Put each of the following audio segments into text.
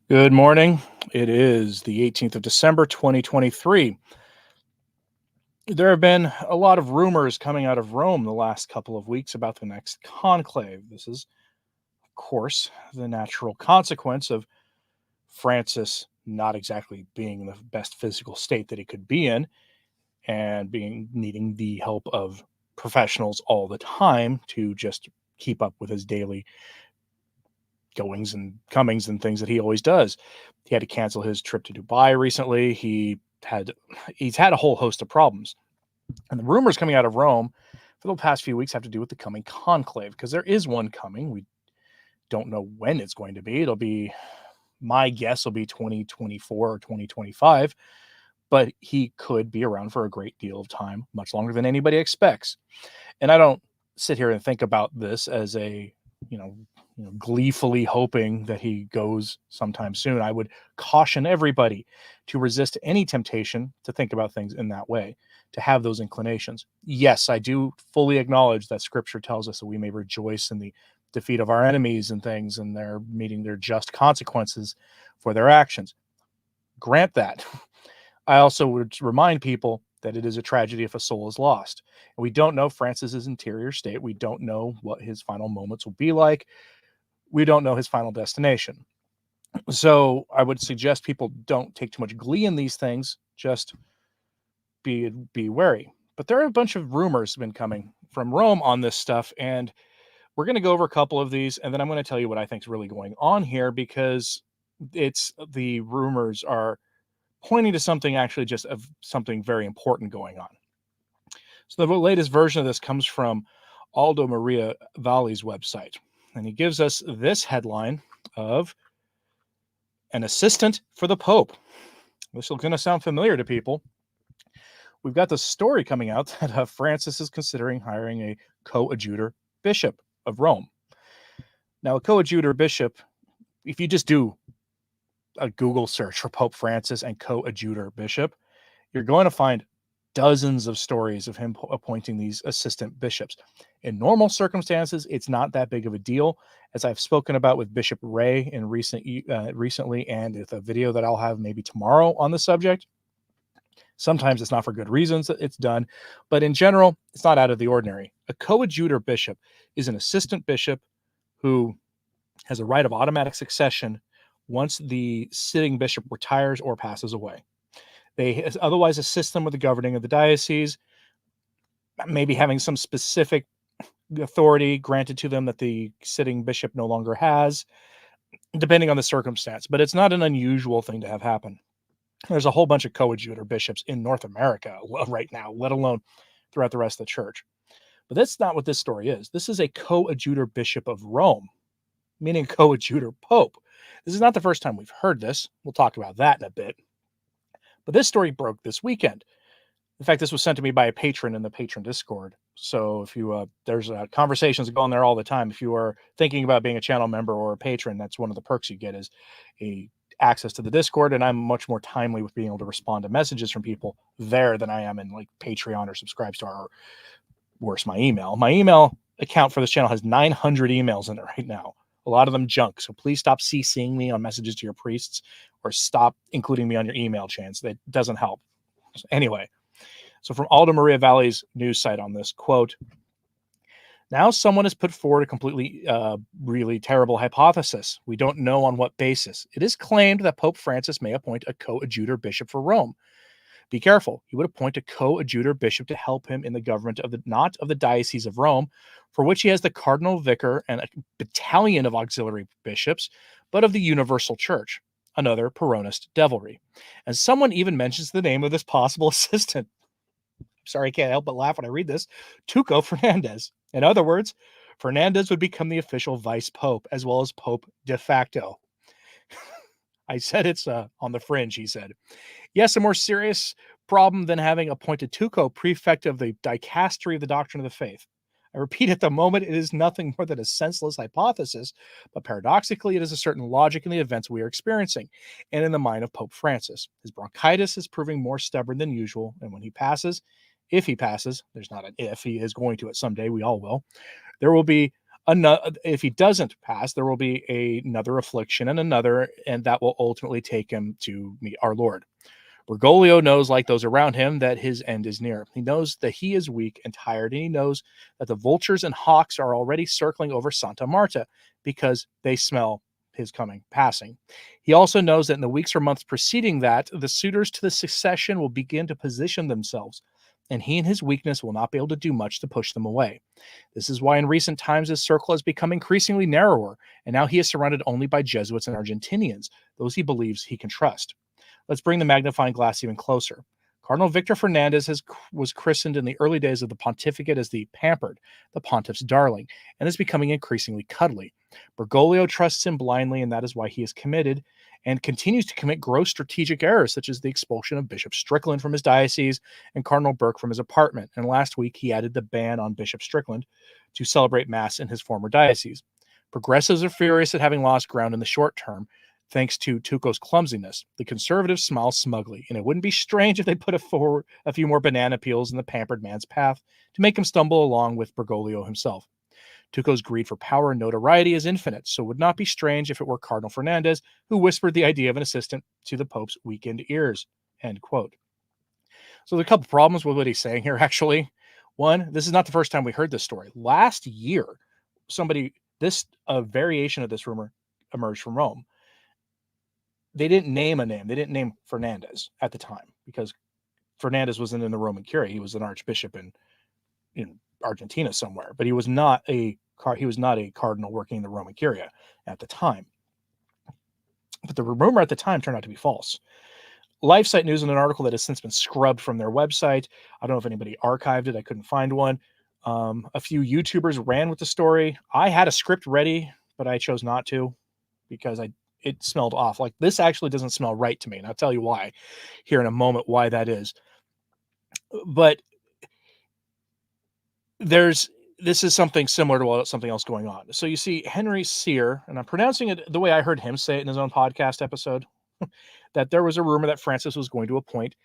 Good morning. It is the 18th of December, 2023. There have been a lot of rumors coming out of Rome the last couple of weeks about the next conclave. This is, of course, the natural consequence of Francis not exactly being in the best physical state that he could be in and being needing the help of professionals all the time to just keep up with his daily goings and comings and things that he always does. He had to cancel his trip to Dubai recently. He's had a whole host of problems. And the rumors coming out of Rome for the past few weeks have to do with the coming conclave, because there is one coming. We don't know when it's going to be. My guess will be 2024 or 2025, but he could be around for a great deal of time, much longer than anybody expects. And I don't sit here and think about this as you know, gleefully hoping that he goes sometime soon. I would caution everybody to resist any temptation to think about things in that way, to have those inclinations. Yes, I do fully acknowledge that Scripture tells us that we may rejoice in the defeat of our enemies and things, and they're meeting their just consequences for their actions. Grant that. I also would remind people that it is a tragedy if a soul is lost. And we don't know Francis's interior state. We don't know what his final moments will be like. We don't know his final destination. So I would suggest people don't take too much glee in these things. Just be wary. But there are a bunch of rumors been coming from Rome on this stuff, and we're going to go over a couple of these, and then I'm going to tell you what I think is really going on here, because the rumors are pointing to something actually just of something very important going on. So the latest version of this comes from Aldo Maria Valli's website, and he gives us this headline of an assistant for the Pope. This is going to sound familiar to people. We've got the story coming out that Francis is considering hiring a coadjutor bishop of Rome. Now, a coadjutor bishop, if you just do a Google search for Pope Francis and coadjutor bishop, you're going to find dozens of stories of him appointing these assistant bishops. In normal circumstances, it's not that big of a deal, as I've spoken about with Bishop Ray in recently, and with a video that I'll have maybe tomorrow on the subject. Sometimes it's not for good reasons that it's done, but in general, it's not out of the ordinary. A coadjutor bishop is an assistant bishop who has a right of automatic succession once the sitting bishop retires or passes away. They otherwise assist them with the governing of the diocese, maybe having some specific authority granted to them that the sitting bishop no longer has, depending on the circumstance. But it's not an unusual thing to have happen. There's a whole bunch of coadjutor bishops in North America right now, let alone throughout the rest of the church. But that's not what this story is. This is a coadjutor bishop of Rome, meaning coadjutor pope. This is not the first time we've heard this. We'll talk about that in a bit. But this story broke this weekend. In fact, this was sent to me by a patron in the patron Discord. So if you, there's conversations going there all the time. If you are thinking about being a channel member or a patron, that's one of the perks you get, is a access to the Discord. And I'm much more timely with being able to respond to messages from people there than I am in like Patreon or Subscribestar, or worse, my email. My email account for this channel has 900 emails in it right now. A lot of them junk. So please stop CCing me on messages to your priests, or stop including me on your email chains. That doesn't help. So anyway, so from Aldo Maria Valli's news site on this, quote, now someone has put forward a completely, really terrible hypothesis. We don't know on what basis. It is claimed that Pope Francis may appoint a coadjutor bishop for Rome. Be careful. He would appoint a coadjutor bishop to help him in the government of not of the Diocese of Rome, for which he has the cardinal vicar and a battalion of auxiliary bishops, but of the universal church. Another Peronist devilry. And someone even mentions the name of this possible assistant. Sorry, I can't help but laugh when I read this. Tuco Fernandez. In other words, Fernandez would become the official vice pope, as well as pope de facto. I said it's on the fringe, he said. Yes, a more serious problem than having appointed Tuco prefect of the dicastery of the doctrine of the faith. I repeat, at the moment, it is nothing more than a senseless hypothesis, but paradoxically, it is a certain logic in the events we are experiencing, and in the mind of Pope Francis. His bronchitis is proving more stubborn than usual, and when he passes, if he passes, there's not an if, he is going to it someday, we all will, there will be If he doesn't pass, there will be another affliction and another, and that will ultimately take him to meet our Lord. Bergoglio knows, like those around him, that his end is near. He knows that he is weak and tired, and he knows that the vultures and hawks are already circling over Santa Marta because they smell his passing. He also knows that in the weeks or months preceding that, the suitors to the succession will begin to position themselves, and he and his weakness will not be able to do much to push them away. This is why in recent times his circle has become increasingly narrower, and now he is surrounded only by Jesuits and Argentinians, those he believes he can trust. Let's bring the magnifying glass even closer. Cardinal Victor Fernandez was christened in the early days of the pontificate as the Pampered, the pontiff's darling, and is becoming increasingly cuddly. Bergoglio trusts him blindly, and that is why he is committed and continues to commit gross strategic errors, such as the expulsion of Bishop Strickland from his diocese and Cardinal Burke from his apartment. And last week, he added the ban on Bishop Strickland to celebrate Mass in his former diocese. Progressives are furious at having lost ground in the short term, thanks to Tuco's clumsiness. The conservatives smile smugly, and it wouldn't be strange if they put a few more banana peels in the pampered man's path to make him stumble along with Bergoglio himself. Tuco's greed for power and notoriety is infinite, so it would not be strange if it were Cardinal Fernandez who whispered the idea of an assistant to the Pope's weakened ears. End quote. So there are a couple problems with what he's saying here, actually. One, this is not the first time we heard this story. Last year, a variation of this rumor emerged from Rome. They didn't name a name. They didn't name Fernandez at the time because Fernandez wasn't in the Roman Curia. He was an archbishop in Argentina somewhere, but he was not a cardinal working in the Roman Curia at the time. But the rumor at the time turned out to be false. LifeSite News, in an article that has since been scrubbed from their website, I don't know if anybody archived it. I couldn't find one. A few YouTubers ran with the story. I had a script ready, but I chose not to because it smelled off. Like, this actually doesn't smell right to me, and I'll tell you why here in a moment, why that is. But this is something similar to something else going on. So you see Henry Cyr, and I'm pronouncing it the way I heard him say it in his own podcast episode, that there was a rumor that Francis was going to appoint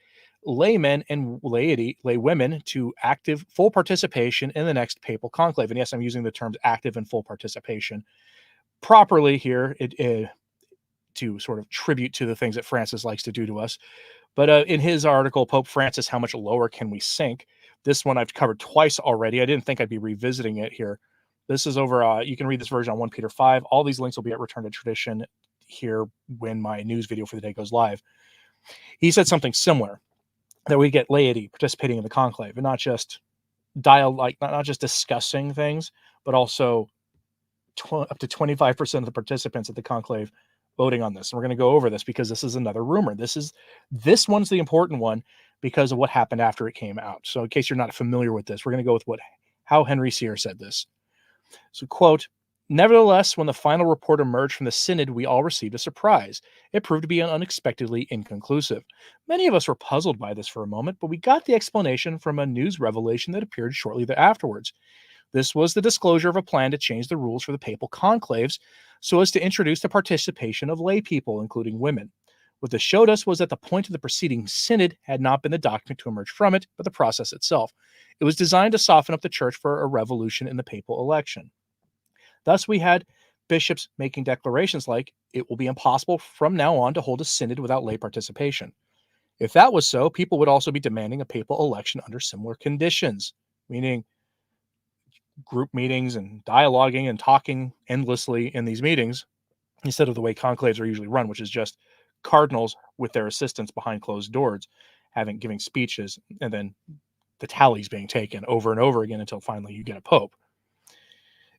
laymen and laywomen to active full participation in the next papal conclave. And yes, I'm using the terms active and full participation properly here to sort of tribute to the things that Francis likes to do to us. But in his article, Pope Francis, How Much Lower Can We Sink? This one I've covered twice already. I didn't think I'd be revisiting it here. This is over, you can read this version on 1 Peter 5. All these links will be at Return to Tradition here when my news video for the day goes live. He said something similar, that we get laity participating in the conclave and not just not just discussing things, but also up to 25% of the participants at the conclave voting on this. And we're going to go over this because this is another rumor. This one's the important one because of what happened after it came out. So in case you're not familiar with this, we're going to go with how Henry Cyr said this. So, quote, "Nevertheless, when the final report emerged from the synod, we all received a surprise. It proved to be unexpectedly inconclusive. Many of us were puzzled by this for a moment, but we got the explanation from a news revelation that appeared shortly afterwards. This was the disclosure of a plan to change the rules for the papal conclaves so as to introduce the participation of lay people, including women. What this showed us was that the point of the preceding synod had not been the document to emerge from it, but the process itself. It was designed to soften up the church for a revolution in the papal election. Thus, we had bishops making declarations like, it will be impossible from now on to hold a synod without lay participation. If that was so, people would also be demanding a papal election under similar conditions, meaning group meetings and dialoguing and talking endlessly in these meetings instead of the way conclaves are usually run, which is just cardinals with their assistants behind closed doors giving speeches, and then the tallies being taken over and over again until finally you get a pope.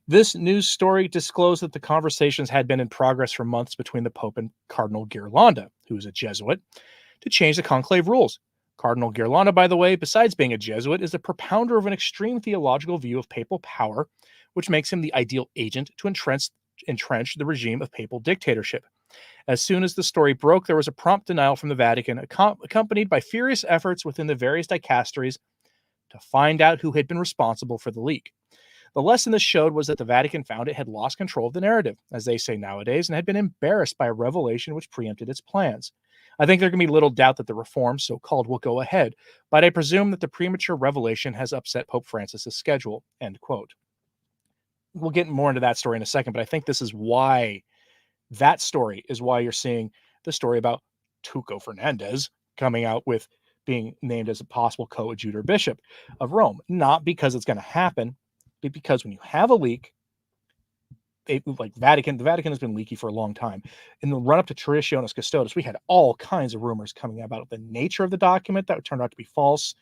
This news story disclosed that the conversations had been in progress for months between the Pope and Cardinal Ghirlanda, who is a Jesuit, to change the conclave rules. Cardinal Ghirlanda, by the way, besides being a Jesuit, is the propounder of an extreme theological view of papal power, which makes him the ideal agent to entrench the regime of papal dictatorship. As soon as the story broke, there was a prompt denial from the Vatican, accompanied by furious efforts within the various dicasteries to find out who had been responsible for the leak. The lesson this showed was that the Vatican found it had lost control of the narrative, as they say nowadays, and had been embarrassed by a revelation which preempted its plans. I think there can be little doubt that the reform, so-called, will go ahead, but I presume that the premature revelation has upset Pope Francis's schedule." End quote. we'll get more into that story in a second, but I think this is why that story is why you're seeing the story about Tuco Fernandez coming out with being named as a possible coadjutor bishop of Rome. Not because it's going to happen, but because when you have a leak, like the Vatican has been leaky for a long time. In the run up to Traditionis Custodes, we had all kinds of rumors coming about the nature of the document that turned out to be false.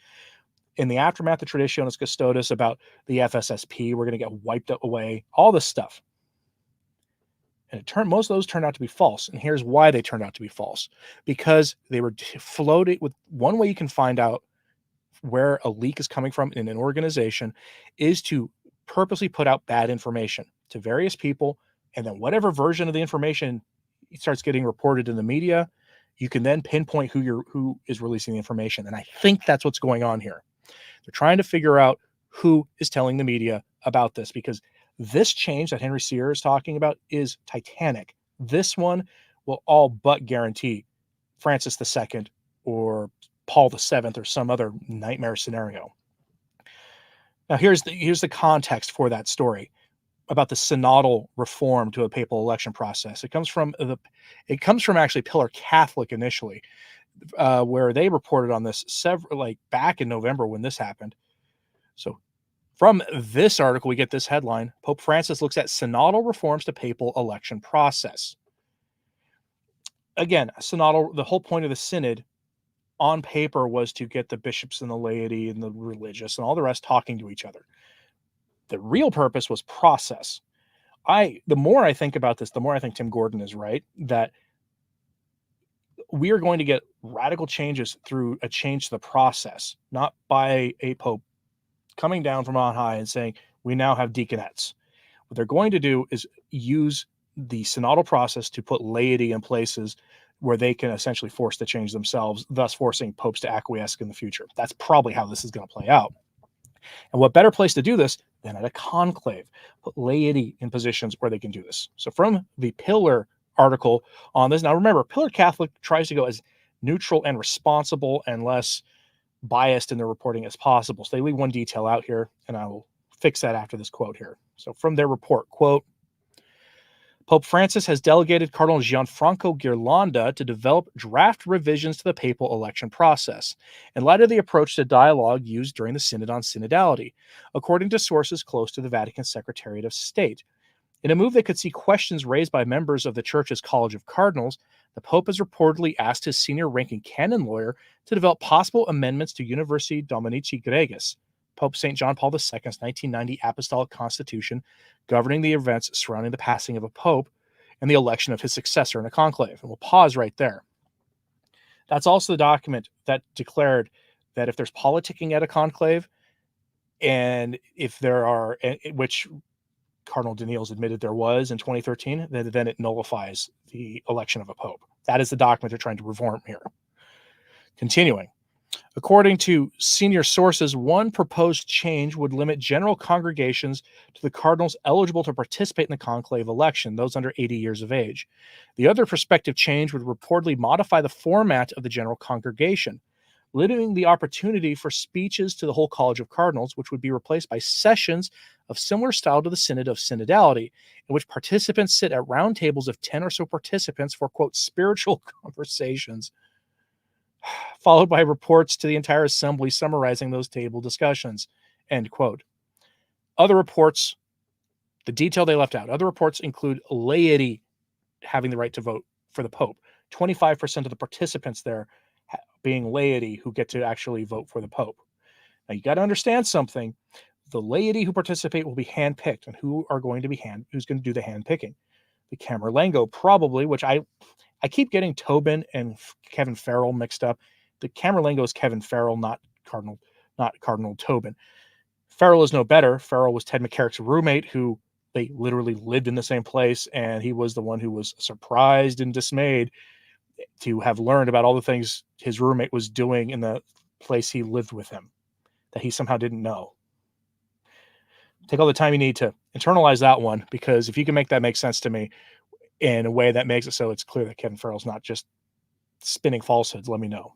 In the aftermath of Traditionis Custodes, about the FSSP, we're going to get wiped away, all this stuff. And most of those turned out to be false. And here's why they turned out to be false. Because they were floated with one way you can find out where a leak is coming from in an organization is to purposely put out bad information to various people. And then whatever version of the information starts getting reported in the media, you can then pinpoint who is releasing the information. And I think that's what's going on here. They're trying to figure out who is telling the media about this, because this change that Henry Sear is talking about is titanic. This one will all but guarantee Francis II or Paul VII or some other nightmare scenario. Now, here's the context for that story about the synodal reform to a papal election process. It comes from actually Pillar Catholic initially, where they reported on this back in November when this happened. So from this article, we get this headline: Pope Francis looks at synodal reforms to papal election process. Again, synodal, the whole point of the synod on paper was to get the bishops and the laity and the religious and all the rest talking to each other. The real purpose was process. The more I think about this, the more I think Tim Gordon is right, that we are going to get radical changes through a change to the process, not by a pope coming down from on high and saying, we now have deaconettes. What they're going to do is use the synodal process to put laity in places where they can essentially force the change themselves, thus forcing popes to acquiesce in the future. That's probably how this is going to play out. And what better place to do this than at a conclave? Put laity in positions where they can do this. So from the Pillar article on this, now remember, Pillar Catholic tries to go as neutral and responsible and less biased in their reporting as possible. So they leave one detail out here, and I will fix that after this quote here. So from their report, quote, Pope Francis has delegated Cardinal Gianfranco Ghirlanda to develop draft revisions to the papal election process, in light of the approach to dialogue used during the Synod on Synodality, according to sources close to the Vatican Secretariat of State. In a move that could see questions raised by members of the Church's College of Cardinals, the Pope has reportedly asked his senior-ranking canon lawyer to develop possible amendments to Universi Dominici Gregis, Pope St. John Paul II's 1990 Apostolic Constitution, governing the events surrounding the passing of a pope and the election of his successor in a conclave. And we'll pause right there. That's also the document that declared that if there's politicking at a conclave, and if there are, which Cardinal Daniels admitted there was in 2013, then it nullifies the election of a pope. That is the document they're trying to reform here. Continuing. According to senior sources, one proposed change would limit general congregations to the cardinals eligible to participate in the conclave election, those under 80 years of age. The other prospective change would reportedly modify the format of the general congregation, limiting the opportunity for speeches to the whole College of Cardinals, which would be replaced by sessions of similar style to the Synod of Synodality, in which participants sit at round tables of 10 or so participants for, quote, spiritual conversations, followed by reports to the entire assembly summarizing those table discussions, end quote. Other reports, the detail they left out, other reports include laity having the right to vote for the Pope. 25% of the participants there being laity who get to actually vote for the Pope. Now, you got to understand something. The laity who participate will be handpicked, and who's going to do the handpicking? The Camerlengo, probably, which I keep getting Tobin and Kevin Farrell mixed up. The Camerlengo is Kevin Farrell, not Cardinal Tobin. Farrell is no better. Farrell was Ted McCarrick's roommate, who they literally lived in the same place, and he was the one who was surprised and dismayed to have learned about all the things his roommate was doing in the place he lived with him that he somehow didn't know. Take all the time you need to internalize that one, because if you can make that make sense to me in a way that makes it so it's clear that Kevin Farrell's not just spinning falsehoods, let me know.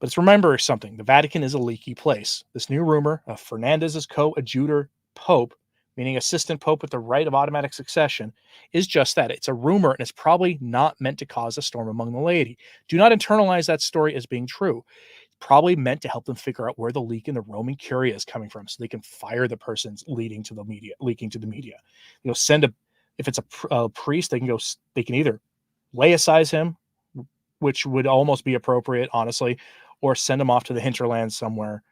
But it's remember something. The Vatican is a leaky place. This new rumor of Fernandez's coadjutor pope meaning assistant pope with the right of automatic succession, is just that. It's a rumor, and it's probably not meant to cause a storm among the laity. Do not internalize that story as being true. Probably meant to help them figure out where the leak in the Roman Curia is coming from, so they can fire the persons leaking to the media. Send a if it's a priest, they can either laicize him, which would almost be appropriate, honestly, or send him off to the hinterlands somewhere.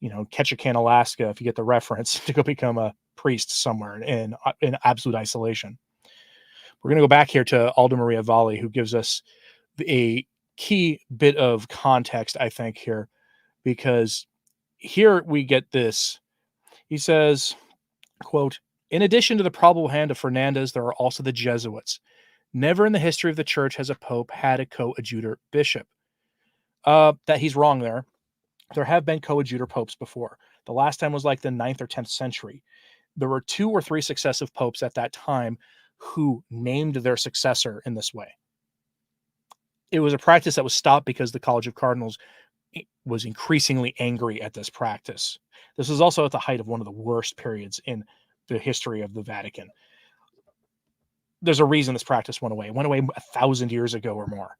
Ketchikan, Alaska, if you get the reference, to go become a priest somewhere in absolute isolation. We're going to go back here to Aldo Maria Valli, who gives us a key bit of context, I think, here, because here we get this. He says, quote, "In addition to the probable hand of Fernandez, there are also the Jesuits. Never in the history of the church has a pope had a coadjutor bishop." That he's wrong there. There have been coadjutor popes before. The last time was like the 9th or 10th century. There were 2 or 3 successive popes at that time who named their successor in this way. It was a practice that was stopped because the College of Cardinals was increasingly angry at this practice. This was also at the height of one of the worst periods in the history of the Vatican. There's a reason this practice went away. It went away 1,000 years ago or more.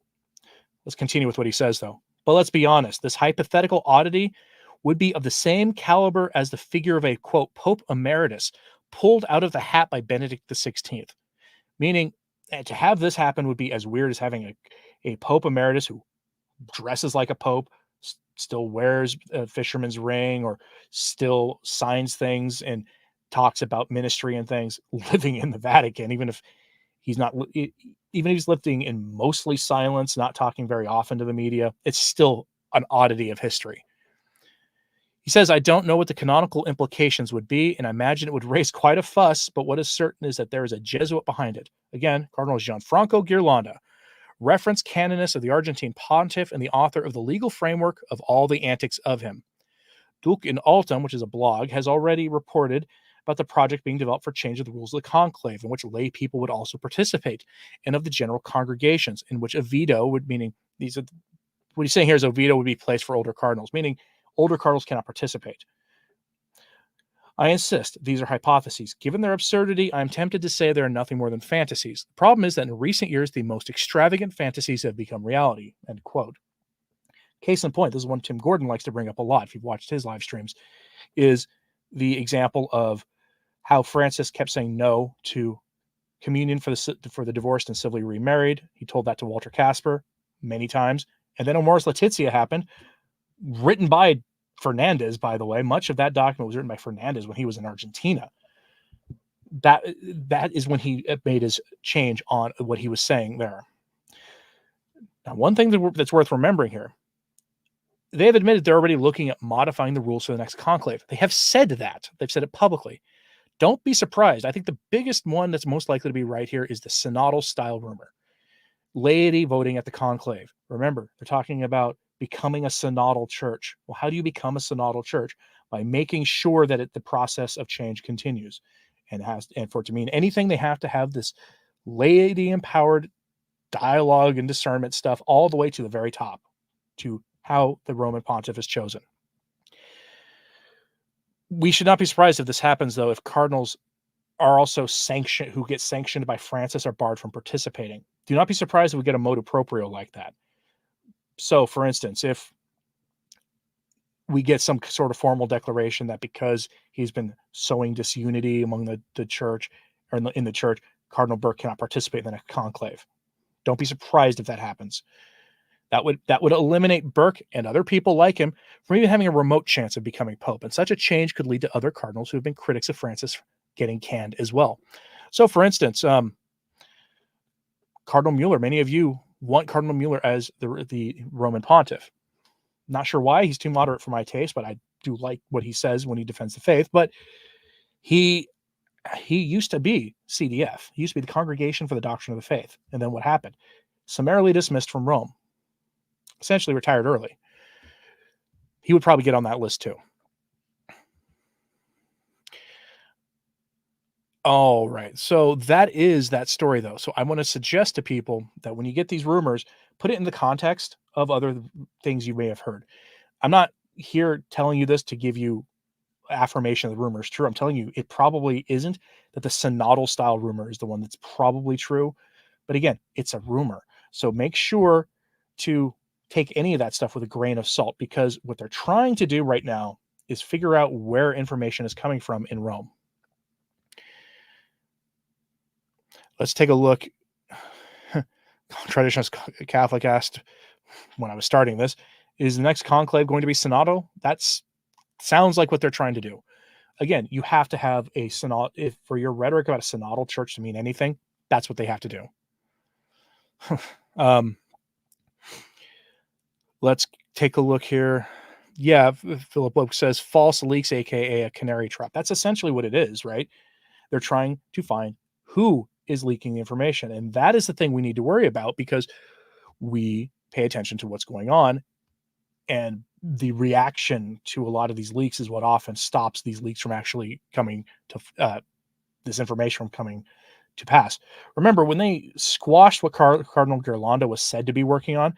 Let's continue with what he says, though. But let's be honest, this hypothetical oddity would be of the same caliber as the figure of a, quote, Pope Emeritus pulled out of the hat by Benedict XVI. Meaning, to have this happen would be as weird as having a Pope Emeritus who dresses like a pope, still wears a fisherman's ring, or still signs things and talks about ministry and things, living in the Vatican, even if he's living in mostly silence, not talking very often to the media. It's still an oddity of history. He says, "I don't know what the canonical implications would be, and I imagine it would raise quite a fuss, but what is certain is that there is a Jesuit behind it." Again, Cardinal Gianfranco Ghirlanda, reference canonist of the Argentine pontiff and the author of the legal framework of all the antics of him. Duke in Altum, which is a blog, has already reported about the project being developed for change of the rules of the conclave, in which lay people would also participate, and of the general congregations, in which a veto would, meaning what he's saying here is a veto would be placed for older cardinals, meaning older cardinals cannot participate. I insist, these are hypotheses. Given their absurdity, I am tempted to say they are nothing more than fantasies. The problem is that in recent years, the most extravagant fantasies have become reality, end quote. Case in point, this is one Tim Gordon likes to bring up a lot, if you've watched his live streams, is the example of how Francis kept saying no to communion for the divorced and civilly remarried. He told that to Walter Casper many times. And then Amoris Laetitia happened, written by Fernandez, by the way. Much of that document was written by Fernandez when he was in Argentina. That is when he made his change on what he was saying there. Now, one thing that's worth remembering here, they have admitted they're already looking at modifying the rules for the next conclave. They have said that. They've said it publicly. Don't be surprised. I think the biggest one that's most likely to be right here is the synodal style rumor. Laity voting at the conclave. Remember, they're talking about becoming a synodal church. Well, how do you become a synodal church? By making sure that the process of change continues. And for it to mean anything, they have to have this laity-empowered dialogue and discernment stuff all the way to the very top, to how the Roman pontiff is chosen. We should not be surprised if this happens, though, if cardinals are also who get sanctioned by Francis are barred from participating. Do not be surprised if we get a motu proprio like that. So, for instance, if we get some sort of formal declaration that because he's been sowing disunity among the church, or in the church, Cardinal Burke cannot participate in the next conclave. Don't be surprised if that happens. That would eliminate Burke and other people like him from even having a remote chance of becoming pope. And such a change could lead to other cardinals who have been critics of Francis getting canned as well. So, for instance, Cardinal Mueller, many of you want Cardinal Mueller as the Roman pontiff. Not sure why. He's too moderate for my taste, but I do like what he says when he defends the faith. But he used to be CDF. He used to be the Congregation for the Doctrine of the Faith. And then what happened? Summarily dismissed from Rome. Essentially retired early. He would probably get on that list too. All right. So that is that story, though. So I want to suggest to people that when you get these rumors, put it in the context of other things you may have heard. I'm not here telling you this to give you affirmation of the rumor is true. I'm telling you, it probably isn't. That the synodal style rumor is the one that's probably true. But again, it's a rumor. So make sure to take any of that stuff with a grain of salt, because what they're trying to do right now is figure out where information is coming from in Rome. Let's take a look. Traditionalist Catholic asked when I was starting this, is the next conclave going to be synodal? That sounds like what they're trying to do. Again, you have to have a synod. If for your rhetoric about a synodal church to mean anything, that's what they have to do. Let's take a look here. Yeah, Philip Oak says false leaks, aka a canary trap. That's essentially what it is, right? They're trying to find who is leaking the information, and that is the thing we need to worry about, because we pay attention to what's going on, and the reaction to a lot of these leaks is what often stops these leaks from actually coming to this information from coming to pass. Remember, when they squashed what Cardinal Ghirlanda was said to be working on,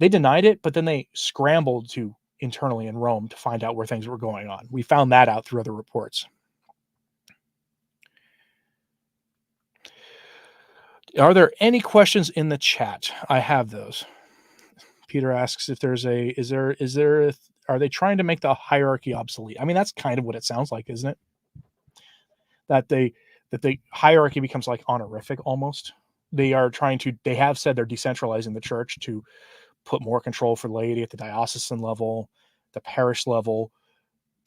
they denied it, but then they scrambled to internally in Rome to find out where things were going on. We found that out through other reports. Are there any questions in the chat? I have those. Peter asks if there's are they trying to make the hierarchy obsolete? I mean, that's kind of what it sounds like, isn't it? That the hierarchy becomes like honorific almost. They have said they're decentralizing the church to put more control for laity at the diocesan level, the parish level,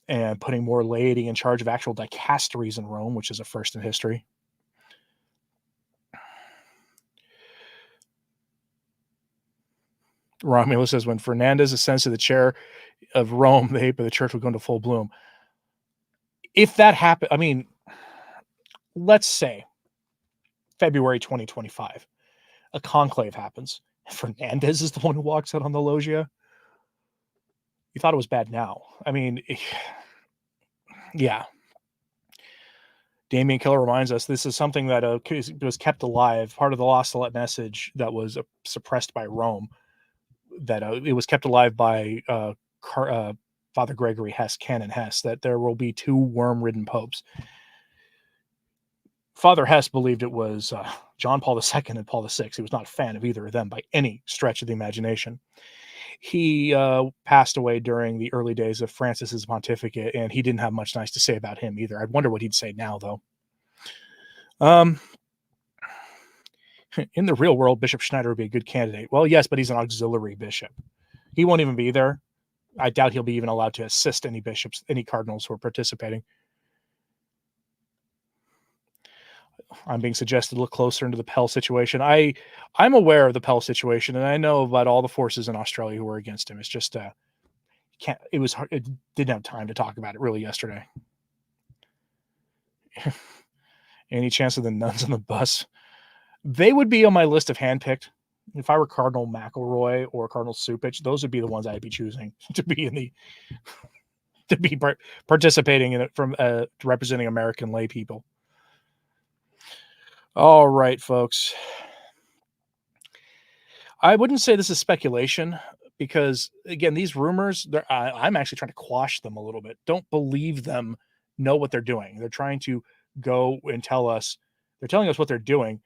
and putting more laity in charge of actual dicasteries in Rome, which is a first in history. Romulus says, when Fernandez ascends to the chair of Rome, the hate of the church will go into full bloom. If that happened, I mean, let's say February 2025, a conclave happens. Fernandez is the one who walks out on the loggia. You thought it was bad now. I mean, yeah. Damien Keller reminds us this is something that was kept alive, part of the lost message that was suppressed by Rome, that it was kept alive by Father Gregory Hess, Canon Hess, that there will be 2 worm-ridden popes. Father Hess believed it was John Paul II and Paul VI. He was not a fan of either of them by any stretch of the imagination. He passed away during the early days of Francis's pontificate, and he didn't have much nice to say about him either. I wonder what he'd say now, though. In the real world, Bishop Schneider would be a good candidate. Well, yes, but he's an auxiliary bishop. He won't even be there. I doubt he'll be even allowed to assist any bishops, any cardinals who are participating. I'm being suggested to look closer into the Pell situation. I'm aware of the Pell situation, and I know about all the forces in Australia who are against him. It's just it was hard. It didn't have time to talk about it really yesterday. Any chance of the nuns on the bus? They would be on my list of handpicked. If I were Cardinal McElroy or Cardinal Supich, those would be the ones I'd be choosing to be participating in it from representing American lay people. All right, folks. I wouldn't say this is speculation, because again, these rumors, I'm actually trying to quash them a little bit. Don't believe them. Know what they're doing. They're trying to go and tell us. They're telling us what they're doing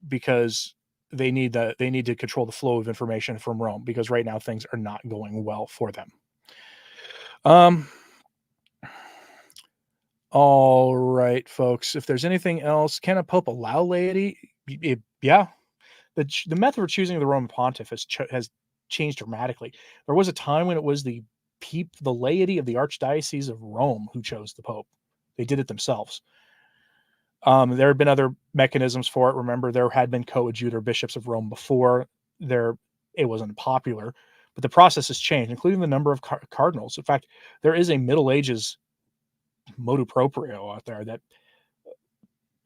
because they need to control the flow of information from Rome, because right now things are not going well for them. All right, folks. If there's anything else, can a pope allow laity? Yeah. The method for choosing the Roman pontiff has changed dramatically. There was a time when it was the laity of the Archdiocese of Rome who chose the pope. They did it themselves. There have been other mechanisms for it. Remember, there had been coadjutor bishops of Rome before. It wasn't popular, but the process has changed, including the number of cardinals. In fact, there is a Middle Ages motu proprio out there that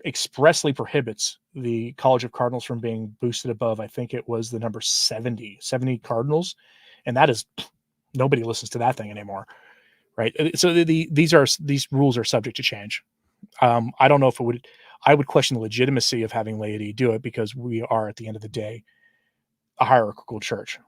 expressly prohibits the College of Cardinals from being boosted above, I think it was the number 70 cardinals. And that is, nobody listens to that thing anymore. Right. So these rules are subject to change. I don't know if I would question the legitimacy of having laity do it, because we are, at the end of the day, a hierarchical church.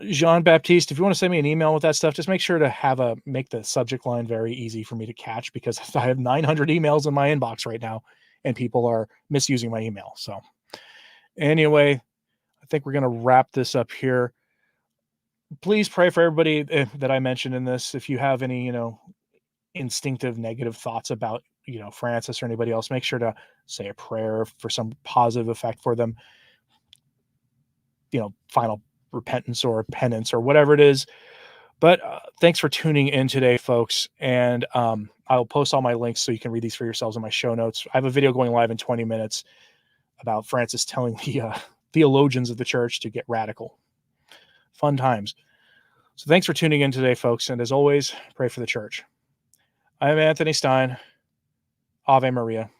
Jean Baptiste, if you want to send me an email with that stuff, just make sure to make the subject line very easy for me to catch, because I have 900 emails in my inbox right now and people are misusing my email. So anyway, I think we're going to wrap this up here. Please pray for everybody that I mentioned in this. If you have any, instinctive negative thoughts about, Francis or anybody else, make sure to say a prayer for some positive effect for them, final repentance or penance or whatever it is. But thanks for tuning in today, folks. And I'll post all my links so you can read these for yourselves in my show notes. I have a video going live in 20 minutes about Francis telling the theologians of the church to get radical. Fun times. So thanks for tuning in today, folks. And as always, pray for the church. I'm Anthony Stine. Ave Maria.